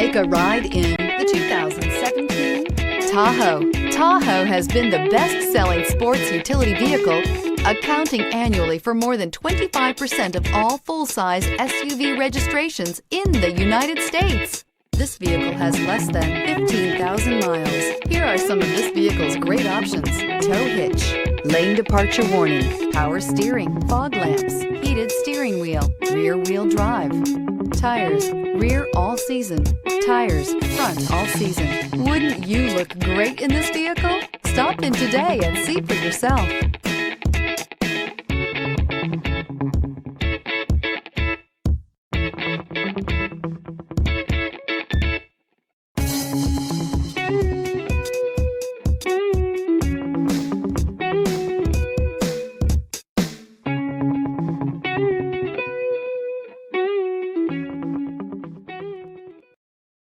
Take a ride in the 2017 Tahoe. Tahoe has been the best-selling sports utility vehicle, accounting annually for more than 25% of all full-size SUV registrations in the United States. This vehicle has less than 15,000 miles. Here are some of this vehicle's great options: tow hitch, lane departure warning, power steering, fog lamps, heated steering wheel, rear wheel drive, tires, rear all season, tires, front all season. Wouldn't you look great in this vehicle? Stop in today and see for yourself.